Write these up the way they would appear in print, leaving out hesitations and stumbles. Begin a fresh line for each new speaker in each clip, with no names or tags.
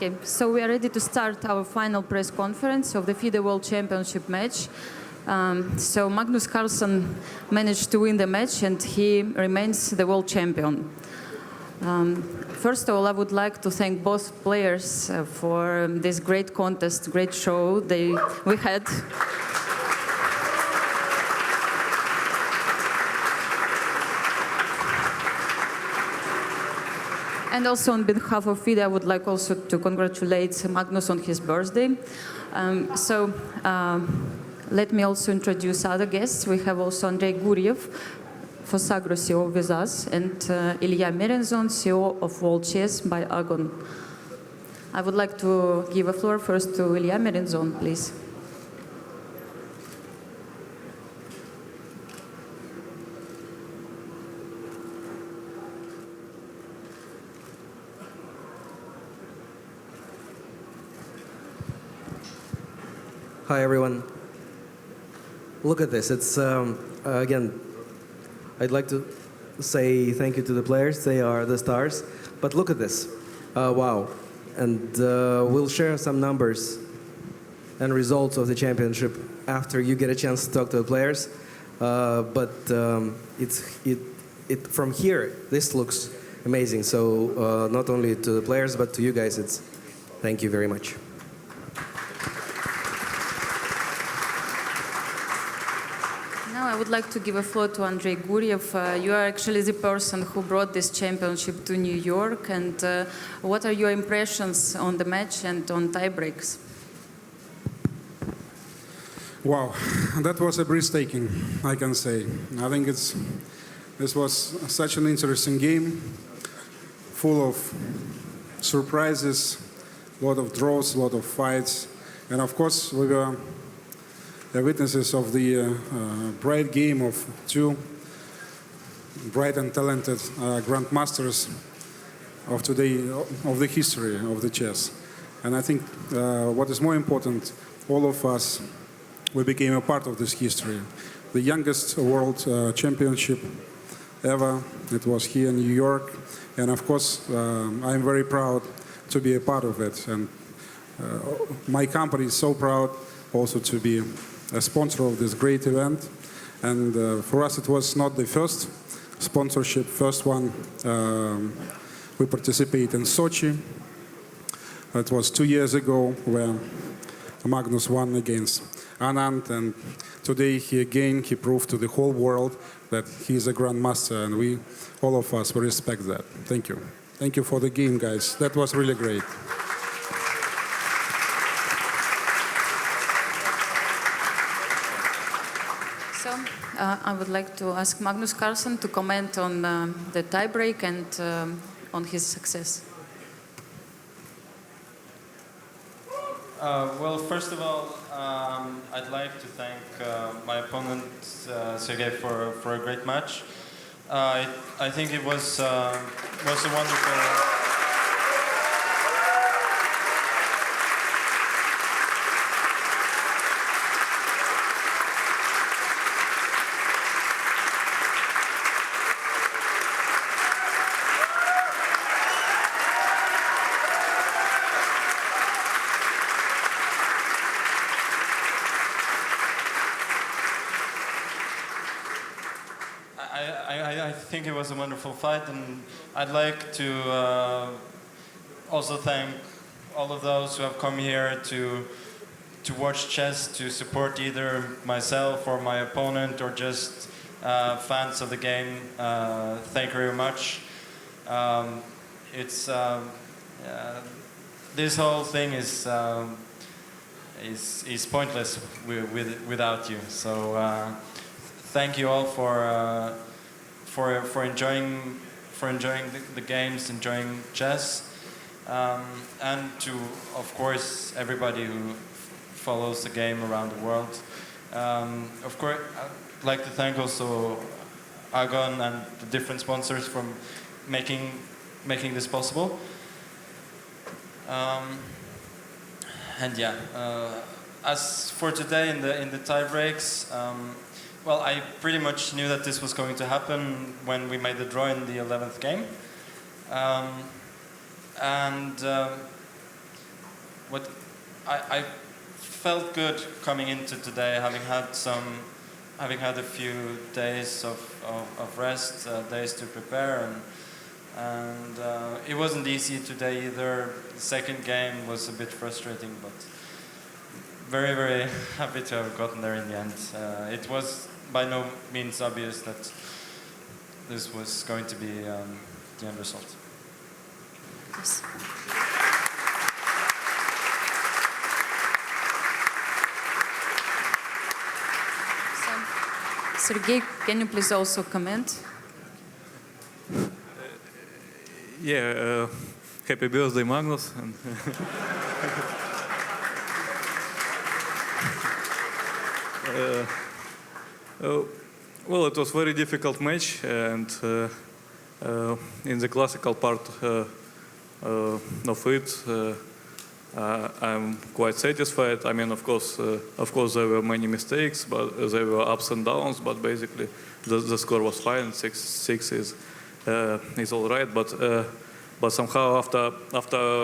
Okay, so we are ready to start our final press conference of the FIDE World Championship match. So Magnus Carlsen managed to win the match and he remains the world champion. First of all, I would like to thank both players for this great contest, great show we had. And also on behalf of FIDE, I would like also to congratulate Magnus on his birthday. Let me also introduce other guests. We have also Andrei Guriev, Fosagro CEO with us, and Ilya Merenzon, CEO of World Chess by Agon. I would like to give a floor first to Ilya Merenzon, please.
Hi, everyone. Look at this. It's, again, I'd like to say thank you to the players. They are the stars. But look at this. Wow. And we'll share some numbers and results of the championship after you get a chance to talk to the players. From here, this looks amazing. So not only to the players, but to you guys, thank you very much.
I would like to give a floor to Andrei Guriev. You are actually the person who brought this championship to New York. And what are your impressions on the match and on tie breaks?
Wow, that was a breathtaking, I can say. I think this was such an interesting game, full of surprises, a lot of draws, a lot of fights. And of course, we were the witnesses of the bright game of two bright and talented grandmasters of today, of the history of the chess. And I think what is more important, all of us, we became a part of this history. The youngest world championship ever, it was here in New York. And of course, I'm very proud to be a part of it. And my company is so proud also to be a sponsor of this great event. And for us, it was not the first sponsorship. First one, we participated in Sochi. It was 2 years ago where Magnus won against Anand. And today, he proved to the whole world that he's a grandmaster. And we, all of us, we respect that. Thank you. Thank you for the game, guys. That was really great.
I would like to ask Magnus Carlsen to comment on the tiebreak and on his success.
Well, first of all, I'd like to thank my opponent, Sergey, for a great match. I think it was a wonderful... I think it was a wonderful fight, and I'd like to also thank all of those who have come here to watch chess, to support either myself or my opponent, or just fans of the game. Thank you very much. This whole thing is pointless without you. So thank you all for enjoying the games, enjoying chess, and to, of course, everybody who follows the game around the world. Of course, I'd like to thank also Agon and the different sponsors for making this possible. And yeah, as for today in the tie breaks. Well, I pretty much knew that this was going to happen when we made the draw in the 11th game. what I felt good coming into today, having had a few days of rest, days to prepare, and it wasn't easy today either. The second game was a bit frustrating, but very, very happy to have gotten there in the end. It was by no means obvious that this was going to be the end result.
Yes. Sergey, can you please also comment?
Yeah, happy birthday, Magnus. And well, it was a very difficult match, and in the classical part of it, I'm quite satisfied. I mean, of course, there were many mistakes, but there were ups and downs. But basically, the score was fine. 6-6 is all right. But somehow after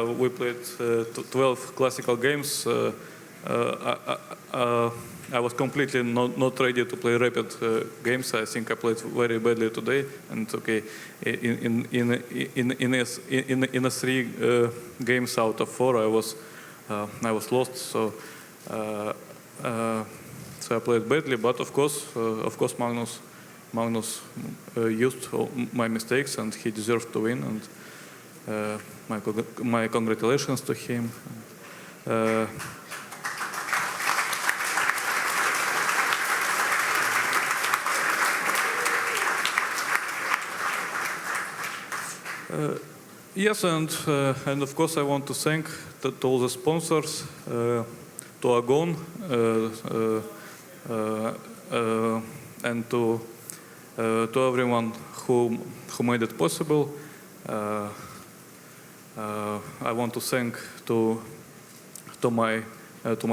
we played 12 classical games, I was completely not ready to play rapid games. I think I played very badly today. And okay, in a 3 games out of 4, I was lost. So I played badly. But of course, Magnus used my mistakes, and he deserved to win. And my congratulations to him. Yes, and of course I want to thank to all the sponsors, to Agon, and to everyone who made it possible. I want to thank to my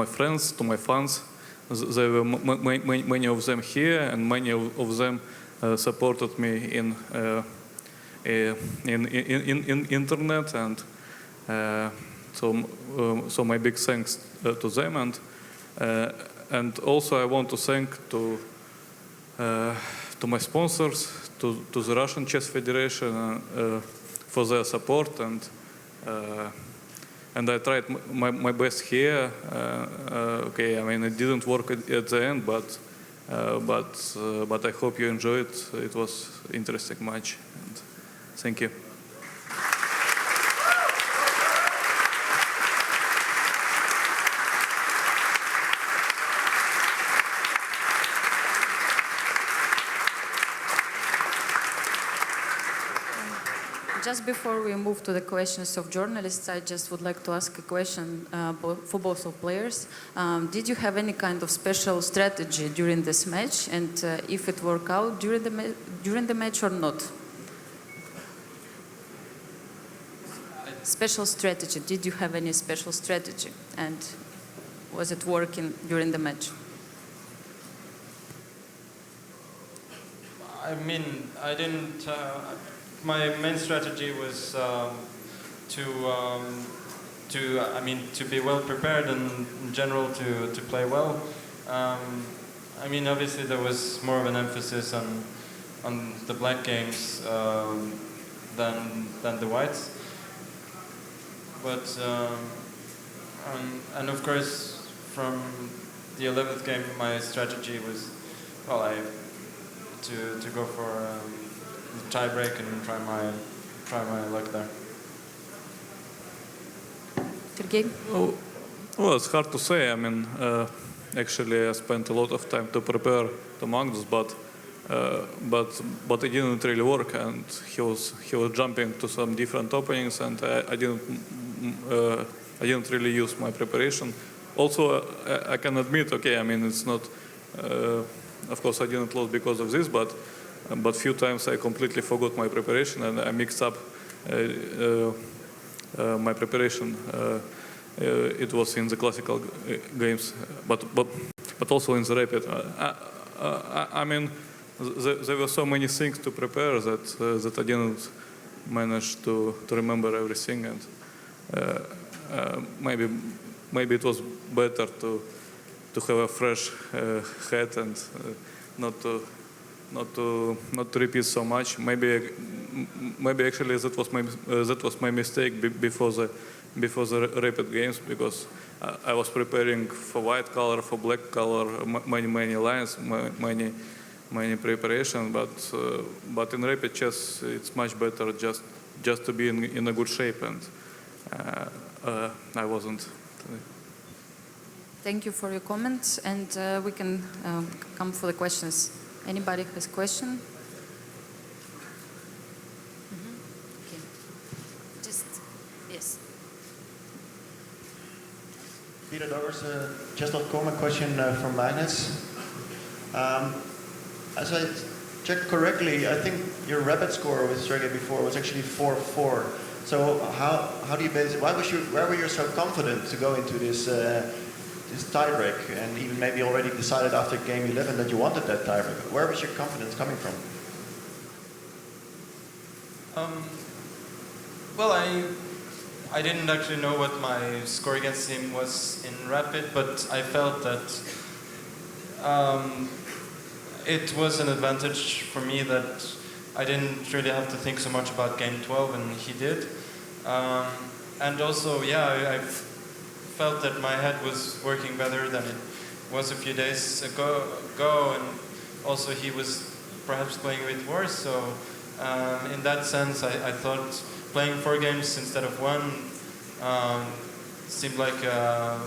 friends, to my fans. There were many of them here, and many of them supported me in internet, and so my big thanks to them, and also I want to thank to my sponsors, to the Russian Chess Federation for their support, and I tried my best here. Okay, I mean it didn't work at the end, but I hope you enjoyed it. It was interesting match. And thank you.
Just before we move to the questions of journalists, I just would like to ask a question for both of players. Did you have any kind of special strategy during this match, and if it worked out during the match or not? Special strategy. Did you have any special strategy, and was it working during the match?
I mean, I didn't. My main strategy was to be well prepared and in general to play well. I mean, obviously there was more of an emphasis on the black games than the whites. But and of course from the 11th game, my strategy was to go for tie break and try my luck there.
Sergey?
Well, it's hard to say. I mean, actually, I spent a lot of time to prepare the Magnus, but it didn't really work, and he was jumping to some different openings, and I didn't really use my preparation. Also, I can admit, okay, I mean, it's not. Of course, I didn't lose because of this, but few times I completely forgot my preparation, and I mixed up my preparation. It was in the classical games, but also in the rapid. I mean, there were so many things to prepare that I didn't manage to remember everything, and maybe it was better to have a fresh head and not to repeat so much. Maybe actually that was my mistake before the rapid games, because I was preparing for white color, for black color, many lines, many preparation. But in rapid chess, it's much better just to be in a good shape, and I wasn't.
Thank you for your comments, and we can come for the questions. Anybody has a question? Okay. Just, yes.
Peter Doggers, chess.com, a question from Magnus. As I checked correctly, I think your rapid score with Sergey before was actually 4-4. So how do you base it? Why were you so confident to go into this tiebreak, and even maybe already decided after game 11 that you wanted that tiebreak? Where was your confidence coming from?
Well, I didn't actually know what my score against him was in rapid, but I felt that it was an advantage for me that I didn't really have to think so much about game 12, and he did. And also, yeah, I felt that my head was working better than it was a few days ago, and also he was perhaps playing a bit worse. So in that sense, I thought playing 4 games instead of 1 seemed like a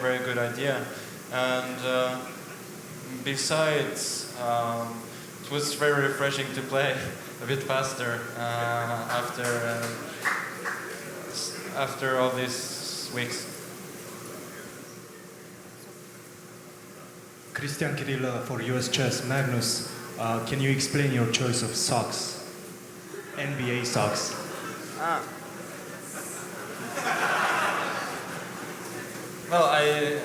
very good idea. And besides, it was very refreshing to play a bit faster after all these weeks.
Christian Kirill for US Chess. Magnus, can you explain your choice of socks? NBA socks.
Well, I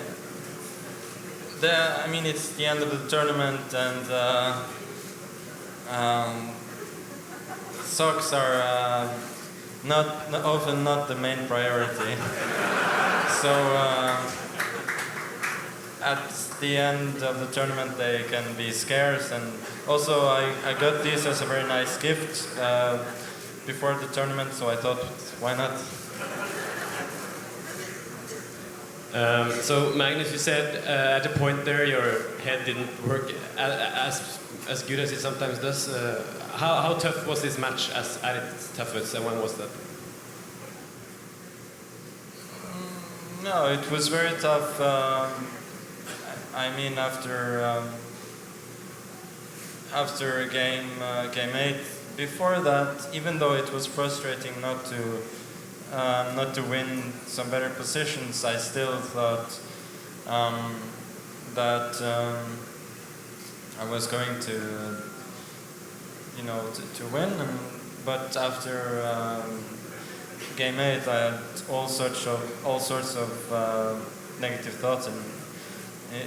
mean, it's the end of the tournament, and socks are often not the main priority. So at the end of the tournament, they can be scarce, and also I got this as a very nice gift before the tournament, so I thought, why not?
So Magnus, you said at a point there your head didn't work as good as it sometimes does. How tough was this match at its toughest, and when was that?
No, it was very tough. I mean, after game 8. Before that, even though it was frustrating not to win some better positions, I still thought that I was going to win. But after game 8, I had all sorts of negative thoughts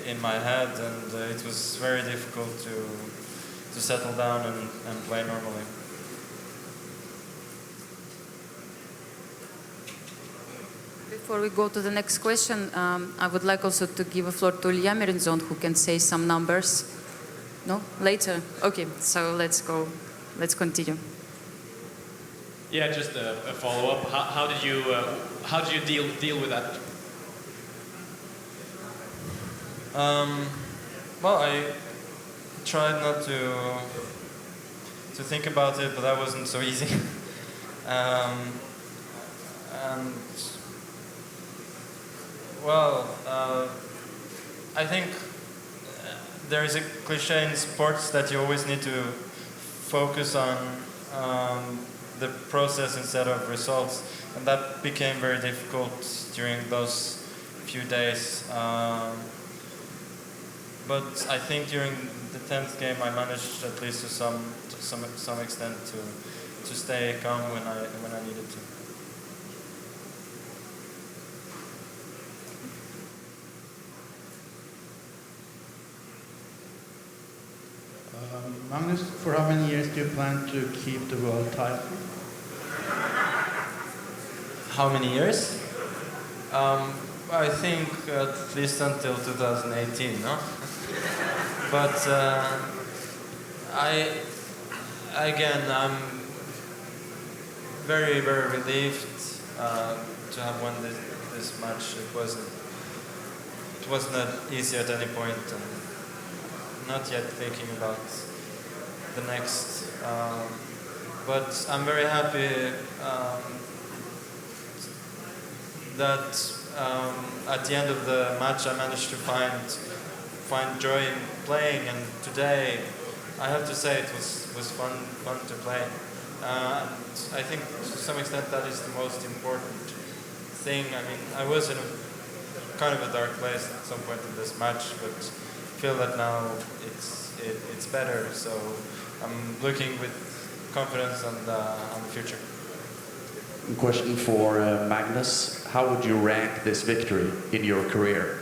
in my head, and it was very difficult to settle down and play normally.
Before we go to the next question, I would like also to give a floor to Ilya Mirinzon, who can say some numbers. No? Later? Okay, so let's go. Let's continue.
Yeah, just a follow-up. How did you deal with that?
Well, I tried not to think about it, but that wasn't so easy. And well, I think there is a cliche in sports that you always need to focus on the process instead of results, and that became very difficult during those few days. But I think during the 10th game I managed, at least to some extent, to stay calm when I needed to.
Magnus, for how many years do you plan to keep the world title?
How many years? I think at least until 2018, no? But I'm very, very relieved to have won this match. It wasn't easy at any point, and not yet thinking about the next. But I'm very happy that at the end of the match I managed to find joy in playing, and today I have to say it was fun to play. And I think to some extent that is the most important thing. I mean, I was in a kind of a dark place at some point in this match, but feel that now it's better. So I'm looking with confidence on the future.
Question for Magnus. How would you rank this victory in your career?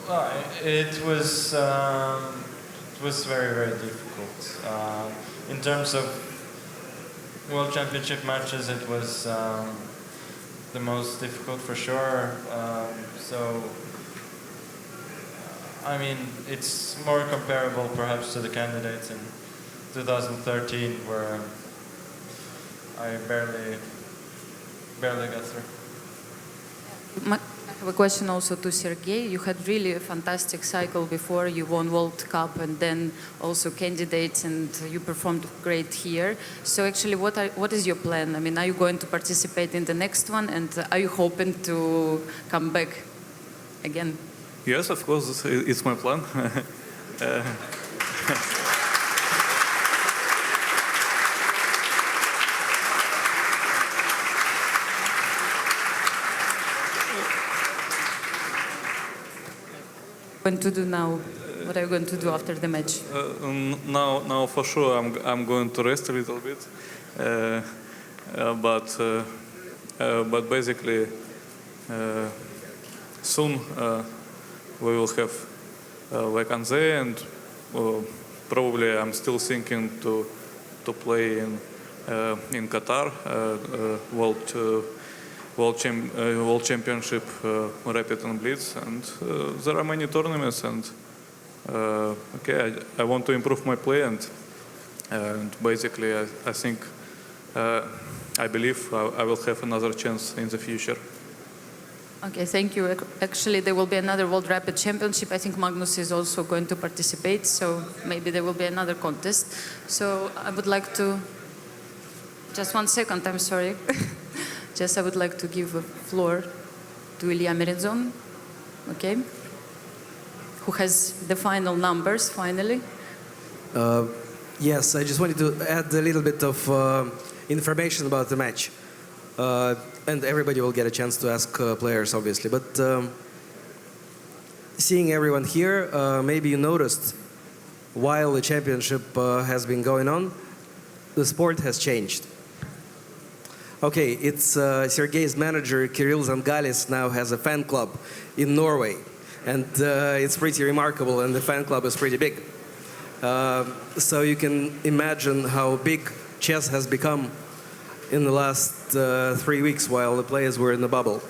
Well, it was very, very difficult. In terms of World Championship matches, it was the most difficult for sure. I mean, it's more comparable perhaps to the candidates in 2013, where I barely got through.
I have a question also to Sergey. You had really a fantastic cycle before. You won World Cup and then also candidates, and you performed great here. So actually, what is your plan? I mean, are you going to participate in the next one, and are you hoping to come back again?
Yes, of course, it's my plan.
Going to do now? What are you going to do after the match?
Now for sure I'm going to rest a little bit, but basically soon we will have vacancy, and probably I'm still thinking to play in Qatar World Championship Rapid and Blitz, and there are many tournaments, and I want to improve my play, and basically I think I believe I will have another chance in the future.
Okay, thank you. Actually, there will be another World Rapid Championship. I think Magnus is also going to participate, so maybe there will be another contest. So I would like to... Just 1 second, I'm sorry. I would like to give the floor to Ilya Merenzon, okay, who has the final numbers, finally.
Yes, I just wanted to add a little bit of information about the match. And everybody will get a chance to ask players, obviously. But seeing everyone here, maybe you noticed while the championship has been going on, the sport has changed. Okay, it's Sergey's manager, Kirill Zangalis, now has a fan club in Norway. And it's pretty remarkable, and the fan club is pretty big. So you can imagine how big chess has become in the last 3 weeks while the players were in the bubble.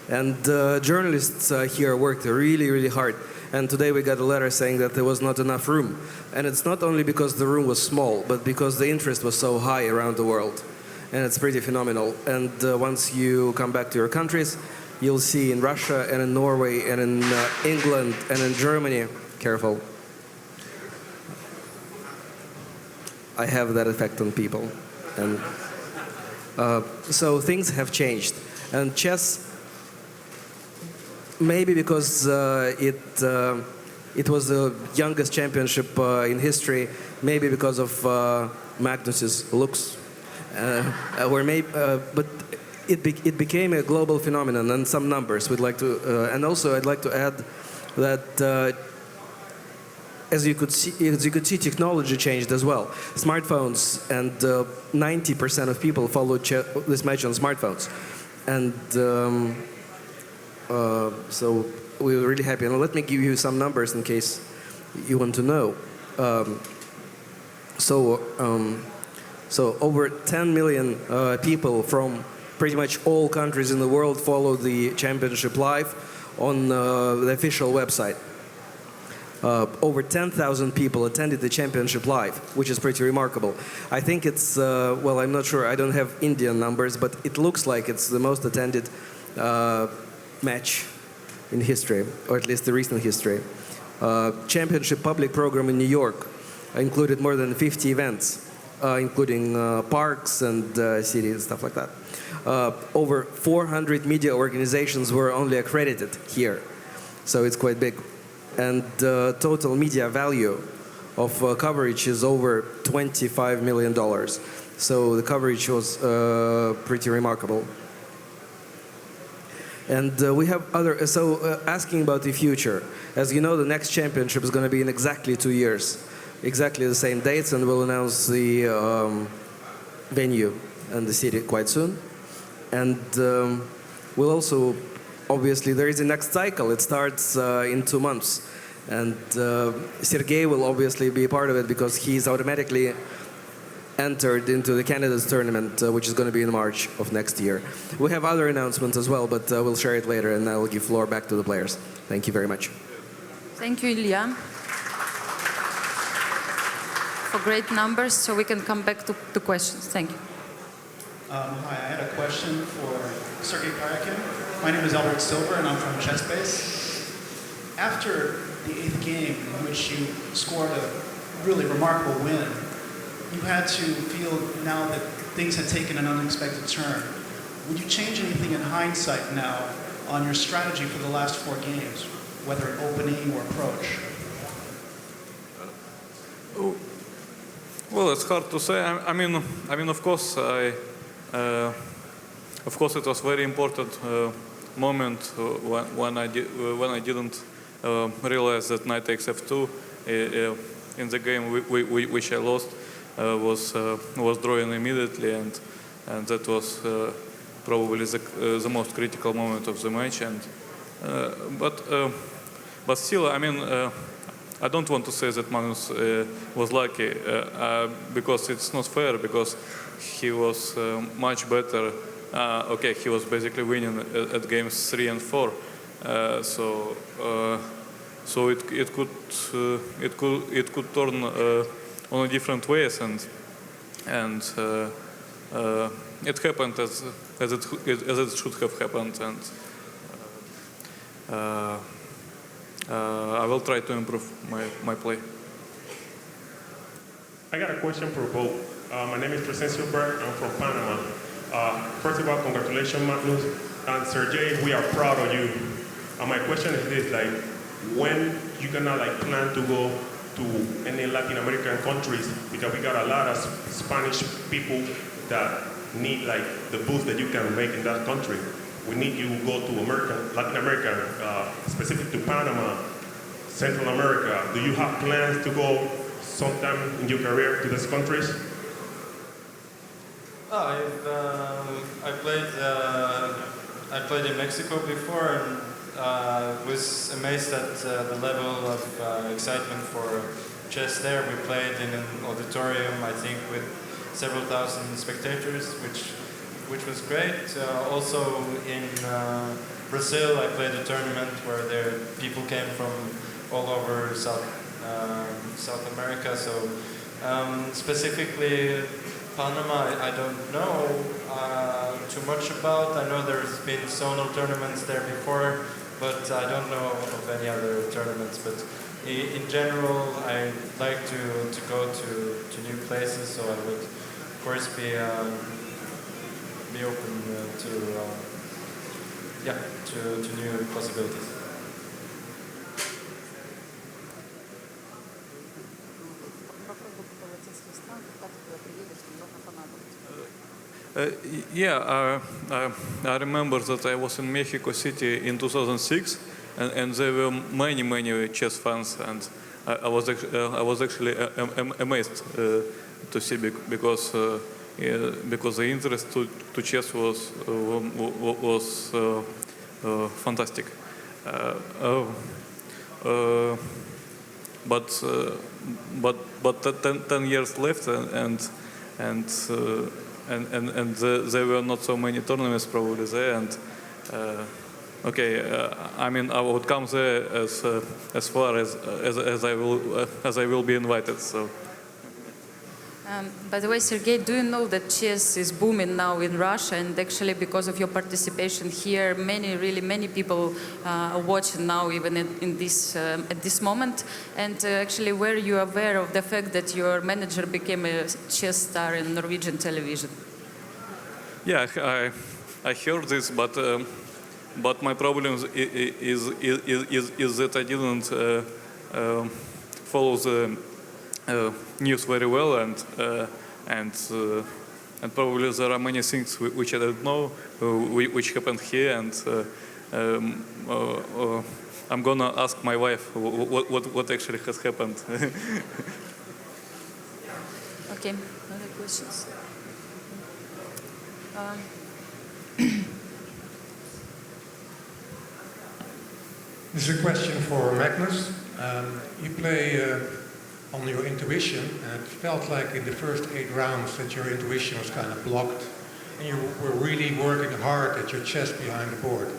And journalists here worked really, really hard. And today we got a letter saying that there was not enough room. And it's not only because the room was small, but because the interest was so high around the world. And it's pretty phenomenal. And once you come back to your countries, you'll see in Russia and in Norway and in England and in Germany, careful, I have that effect on people. And so things have changed. And chess, maybe because it was the youngest championship in history, maybe because of Magnus's looks, but it became a global phenomenon, and some numbers we'd like to, and also I'd like to add that as you could see, technology changed as well. Smartphones, and 90% of people followed this match on smartphones, and so we were really happy. And let me give you some numbers in case you want to know. So over 10 million people from pretty much all countries in the world follow the championship live on the official website. Over 10,000 people attended the championship live, which is pretty remarkable. I think it's, well, I'm not sure, I don't have Indian numbers, but it looks like it's the most attended match in history, or at least the recent history. Championship public program in New York included more than 50 events, including parks and cities and stuff like that. Over 400 media organizations were only accredited here, so it's quite big. And total media value of coverage is over $25 million. So the coverage was pretty remarkable. And we have other, asking about the future. As you know, the next championship is going to be in exactly 2 years. Exactly the same dates, and we'll announce the venue and the city quite soon. And we'll also, obviously, there is a next cycle. It starts in 2 months. And Sergey will obviously be a part of it because he's automatically entered into the candidates tournament, which is going to be in March of next year. We have other announcements as well, but we'll share it later, and I will give floor back to the players. Thank you very much.
Thank you, Ilya, for great numbers, so we can come back to questions. Thank you.
Hi, I had a question for Sergey Karjakin. My name is Albert Silver, and I'm from ChessBase. After the 8th game, in which you scored a really remarkable win, you had to feel now that things had taken an unexpected turn. Would you change anything in hindsight now on your strategy for the last 4 games, whether in opening or approach?
Well, it's hard to say. I mean, of course, it was very important moment when I didn't realize that knight takes f2 in the game which I lost was drawing immediately, and that was probably the most critical moment of the match. And but still, I mean, I don't want to say that Magnus was lucky because it's not fair, because he was much better. Okay, he was basically winning at games 3 and 4. So it could turn on different ways, and it happened as it should have happened, and I will try to improve my play.
I got a question for both. My name is Crescencio Berg. I'm from Panama. First of all, congratulations, Magnus. And Sergey, we are proud of you. My question is this, like, when you gonna plan to go to any Latin American countries? Because we got a lot of Spanish people that need the boost that you can make in that country. We need you to go to Latin America, specific to Panama, Central America. Do you have plans to go sometime in your career to these countries?
I played in Mexico before, and was amazed at the level of excitement for chess there. We played in an auditorium, I think, with several thousand spectators, which was great. Also in Brazil, I played a tournament where people came from all over South America. So specifically Panama, I don't know too much about. I know there's been zonal tournaments there before, but I don't know of any other tournaments. But in general, I like to go to new places, so I would, of course, be open to new possibilities.
I remember that I was in Mexico City in 2006, and there were many chess fans, and I was actually amazed to see, because the interest to chess was fantastic. But 10 years left, and there were not so many tournaments probably there. And I mean, I would come there as far as I will be invited. So.
By the way, Sergey, do you know that chess is booming now in Russia? And actually, because of your participation here, many people are watching now, even in this at this moment. And actually, were you aware of the fact that your manager became a chess star in Norwegian television?
Yeah, I heard this, but my problem is that I didn't follow the news very well, and probably there are many things which I don't know, which happened here, and I'm gonna ask my wife what actually has happened.
Okay, other questions?
This is a question for Magnus. You play on your intuition, and it felt like in the first 8 rounds that your intuition was kind of blocked, and you were really working hard at your chess behind the board.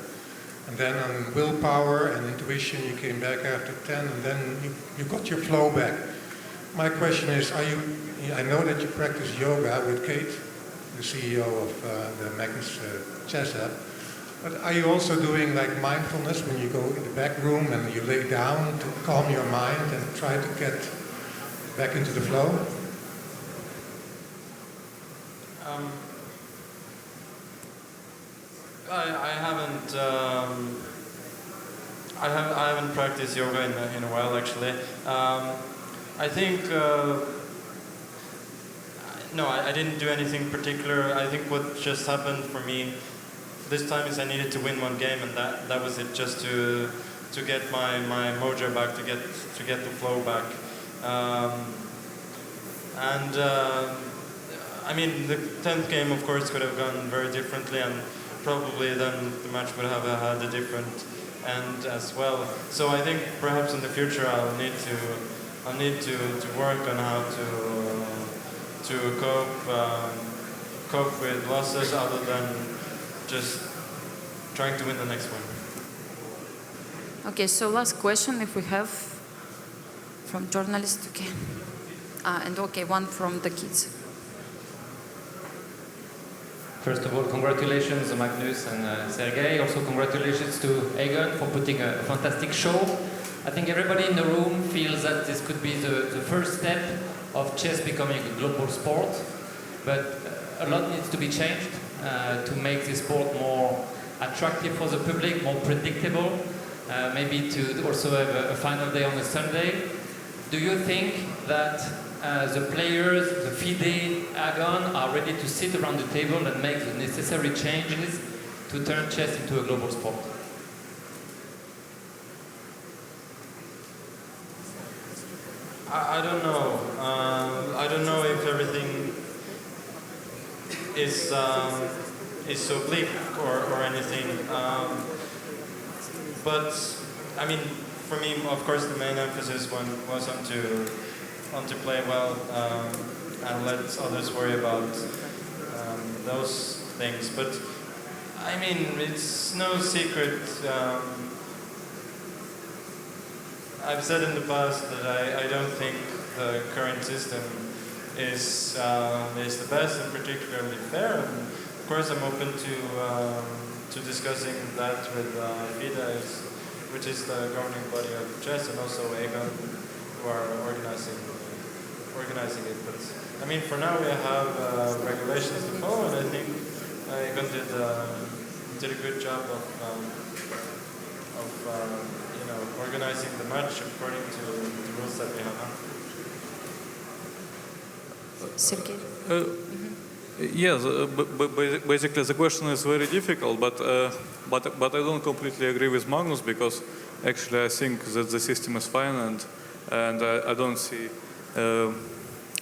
And then on willpower and intuition, you came back after 10, and then you got your flow back. My question is, I know that you practice yoga with Kate, the CEO of the Magnus Chess app, but are you also doing like mindfulness when you go in the back room and you lay down to calm your mind and try to get back into the flow?
I haven't practiced yoga in a while actually. I think no, I didn't do anything particular. I think what just happened for me this time is I needed to win one game, and that was it, just to get my mojo back, to get the flow back. I mean, the 10th game, of course, could have gone very differently, and probably then the match would have had a different end as well. So I think perhaps in the future I'll need to work on how to cope with losses other than just trying to win the next one.
Okay, so last question, if we have from journalists, okay. And okay, one from the kids.
First of all, congratulations Magnus and Sergey. Also congratulations to Egon for putting a fantastic show. I think everybody in the room feels that this could be the first step of chess becoming a global sport, but a lot needs to be changed to make this sport more attractive for the public, more predictable, maybe to also have a final day on a Sunday. Do you think that the players, the FIDE, Agon, are ready to sit around the table and make the necessary changes to turn chess into a global sport?
I don't know. I don't know if everything is so bleak or anything. But I mean, for me, of course, the main emphasis was on to play well and let others worry about those things. But I mean, it's no secret. I've said in the past that I don't think the current system is the best and particularly fair. And of course, I'm open to discussing that with FIDE, which is the governing body of chess, and also Egon, who are organizing it. But I mean, for now we have regulations to follow, and I think Egon did a good job of organizing the match according to the rules that we have now.
Sergey?
Yes, basically the question is very difficult, but I don't completely agree with Magnus, because actually I think that the system is fine, and I don't see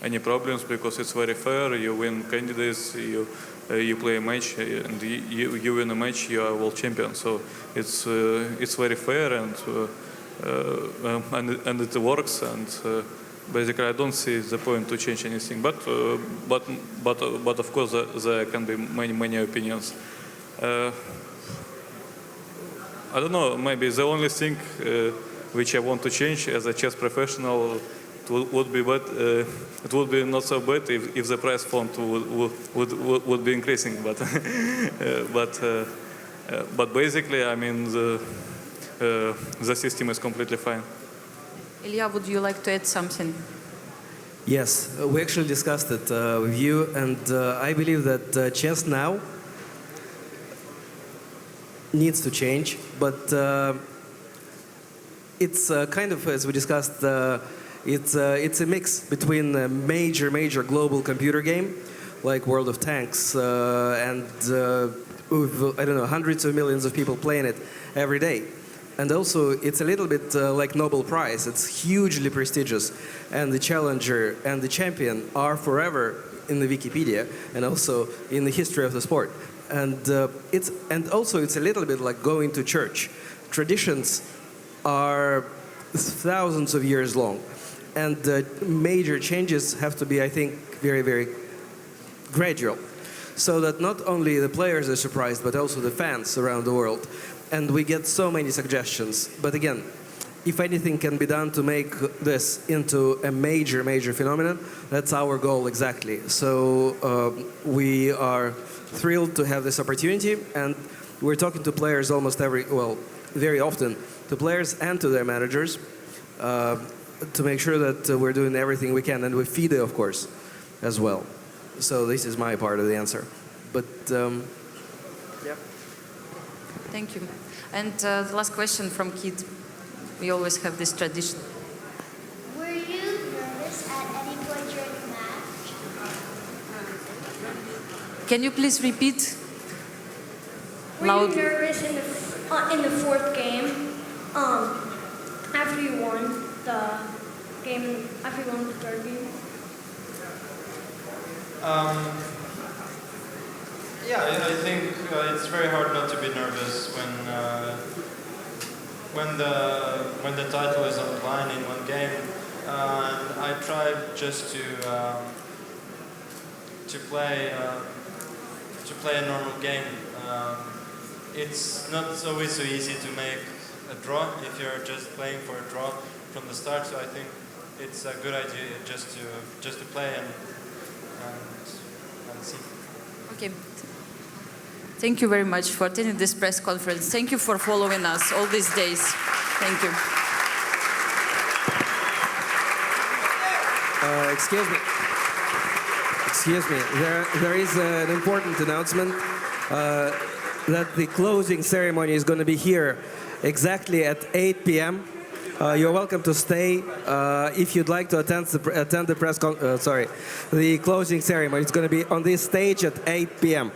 any problems, because it's very fair. You win candidates, you play a match, and you win a match, you are world champion. So it's very fair, and it works, and basically I don't see the point to change anything. But of course there can be many opinions. I don't know. Maybe the only thing which I want to change as a chess professional would be it would be not so bad if the prize fund would be increasing. But basically, I mean the system is completely fine.
Ilya, would you like to add something?
Yes, we actually discussed it with you, and I believe that chess now needs to change, but it's kind of, as we discussed, it's a mix between a major global computer game like World of Tanks and with, I don't know, hundreds of millions of people playing it every day. And also, it's a little bit like Nobel Prize. It's hugely prestigious, and the challenger and the champion are forever in the Wikipedia and also in the history of the sport. And also it's a little bit like going to church. Traditions are thousands of years long, and major changes have to be, I think, very gradual, so that not only the players are surprised, but also the fans around the world. And we get so many suggestions. But again, if anything can be done to make this into a major phenomenon, that's our goal exactly. So we are thrilled to have this opportunity, and we're talking to players very often, to players and to their managers, to make sure that we're doing everything we can, and with FIDE, of course, as well. So this is my part of the answer. But yeah.
Thank you. And the last question from Kid. We always have this tradition.
Were you nervous at any point during the match?
Can you please repeat
Were you nervous in the fourth game after you won the game, after you won the third game?
Yeah, I think it's very hard not to be nervous when the title is on the line in one game. And I tried just to play a normal game. It's not always so easy to make a draw if you're just playing for a draw from the start. So I think it's a good idea just to play and see.
Okay. Thank you very much for attending this press conference. Thank you for following us all these days. Thank you.
Excuse me. There is an important announcement that the closing ceremony is going to be here exactly at 8 p.m. You're welcome to stay if you'd like to attend the the closing ceremony. It's going to be on this stage at 8 p.m.